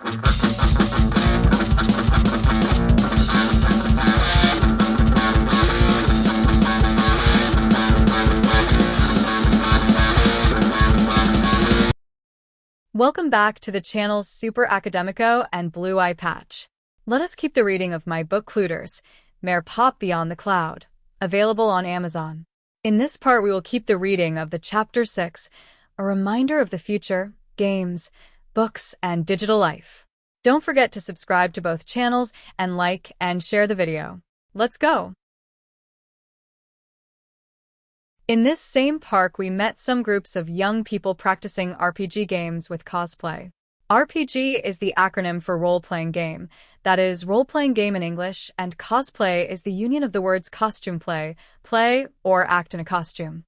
Welcome back to the channel's Super Academico and Blue Eye Patch. Let us keep the reading of my book Clueders, Meire Pop Beyond the Cloud, available on Amazon. In this part, we will keep the reading of the Chapter 6, a reminder of the future, games, books, and digital life. Don't forget to subscribe to both channels and like and share the video. Let's go! In this same park, we met some groups of young people practicing RPG games with cosplay. RPG is the acronym for role-playing game, that is, role-playing game in English, and cosplay is the union of the words costume play, or act in a costume.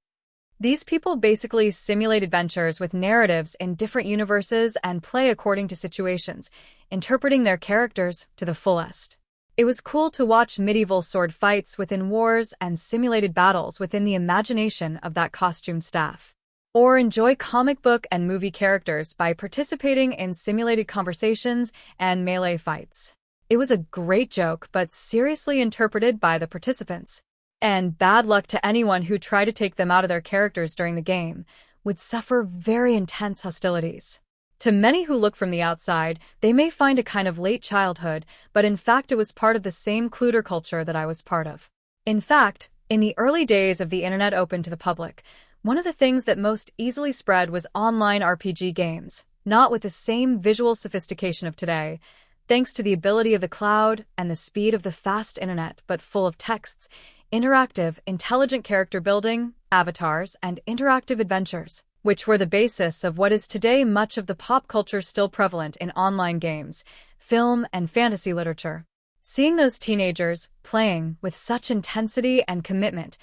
These people basically simulate adventures with narratives in different universes and play according to situations, interpreting their characters to the fullest. It was cool to watch medieval sword fights within wars and simulated battles within the imagination of that costume staff. Or enjoy comic book and movie characters by participating in simulated conversations and melee fights. It was a great joke, but seriously interpreted by the participants. And bad luck to anyone who tried to take them out of their characters during the game, would suffer very intense hostilities. To many who look from the outside, they may find a kind of late childhood, but in fact it was part of the same Clueder culture that I was part of. In fact, in the early days of the internet open to the public, one of the things that most easily spread was online RPG games, not with the same visual sophistication of today, thanks to the ability of the cloud and the speed of the fast internet, but full of texts, interactive, intelligent character building, avatars, and interactive adventures, which were the basis of what is today much of the pop culture still prevalent in online games, film, and fantasy literature. Seeing those teenagers playing with such intensity and commitment,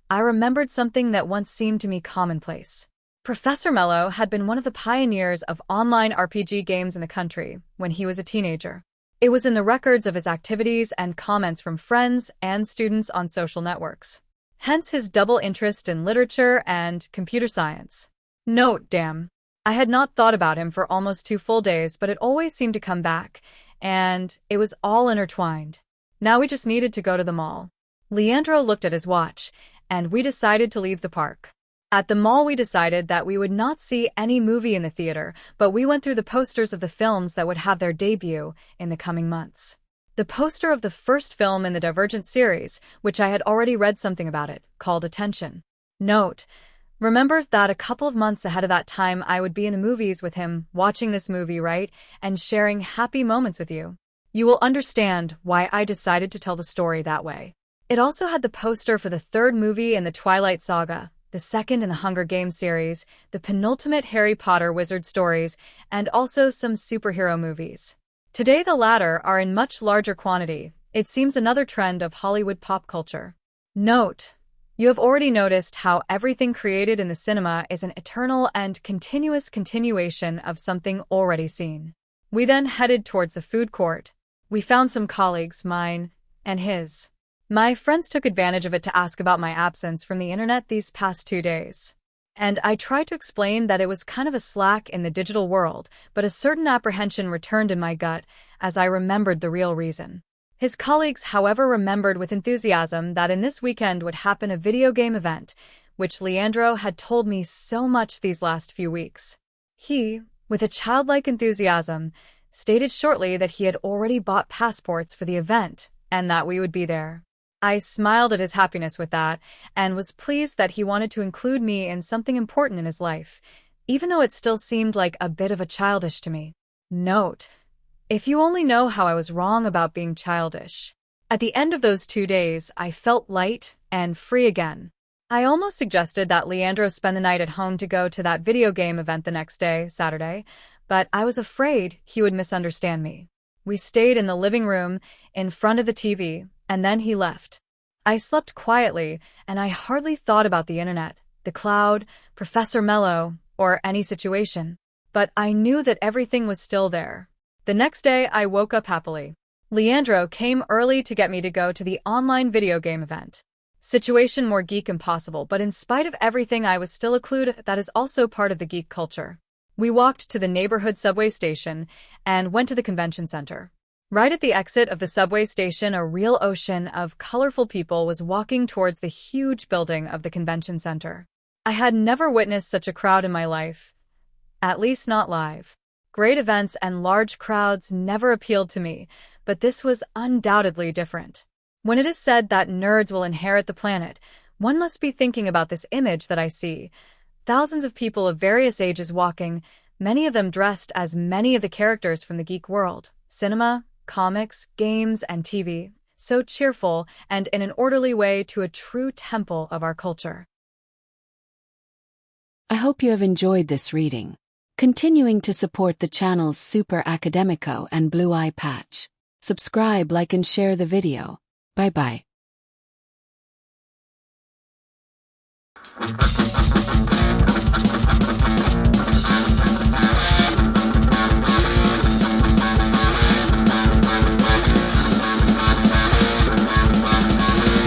I remembered something that once seemed to me commonplace. Professor Mello had been one of the pioneers of online RPG games in the country when he was a teenager. It was in the records of his activities and comments from friends and students on social networks. Hence his double interest in literature and computer science. Note, damn. I had not thought about him for almost 2 full days, but it always seemed to come back, and it was all intertwined. Now we just needed to go to the mall. Leandro looked at his watch, and we decided to leave the park. At the mall, we decided that we would not see any movie in the theater, but we went through the posters of the films that would have their debut in the coming months. The poster of the first film in the Divergent series, which I had already read something about it, called attention. Note, remember that a couple of months ahead of that time I would be in the movies with him, watching this movie, right, and sharing happy moments with you. You will understand why I decided to tell the story that way. It also had the poster for the 3rd movie in the Twilight Saga, the 2nd in the Hunger Games series, the penultimate Harry Potter wizard stories, and also some superhero movies. Today the latter are in much larger quantity. It seems another trend of Hollywood pop culture. Note, you have already noticed how everything created in the cinema is an eternal and continuous continuation of something already seen. We then headed towards the food court. We found some colleagues, mine and his. My friends took advantage of it to ask about my absence from the internet these past 2 days. And I tried to explain that it was kind of a slack in the digital world, but a certain apprehension returned in my gut as I remembered the real reason. His colleagues, however, remembered with enthusiasm that in this weekend would happen a video game event, which Leandro had told me so much these last few weeks. He, with a childlike enthusiasm, stated shortly that he had already bought passports for the event and that we would be there. I smiled at his happiness with that and was pleased that he wanted to include me in something important in his life, even though it still seemed like a bit of a childish to me. Note, if you only know how I was wrong about being childish. At the end of those 2 days, I felt light and free again. I almost suggested that Leandro spend the night at home to go to that video game event the next day, Saturday, but I was afraid he would misunderstand me. We stayed in the living room, in front of the TV, and then he left. I slept quietly, and I hardly thought about the internet, the cloud, Professor Mello, or any situation. But I knew that everything was still there. The next day, I woke up happily. Leandro came early to get me to go to the online video game event. Situation more geek impossible, but in spite of everything I was still a clued that is also part of the geek culture. We walked to the neighborhood subway station and went to the convention center. Right at the exit of the subway station, a real ocean of colorful people was walking towards the huge building of the convention center. I had never witnessed such a crowd in my life, at least not live. Great events and large crowds never appealed to me, but this was undoubtedly different. When it is said that nerds will inherit the planet, one must be thinking about this image that I see. Thousands of people of various ages walking, many of them dressed as many of the characters from the geek world, cinema, comics, games, and TV, so cheerful and in an orderly way to a true temple of our culture. I hope you have enjoyed this reading. Continuing to support the channels Super Academico and Blue Eye Patch. Subscribe, like, and share the video. Bye-bye.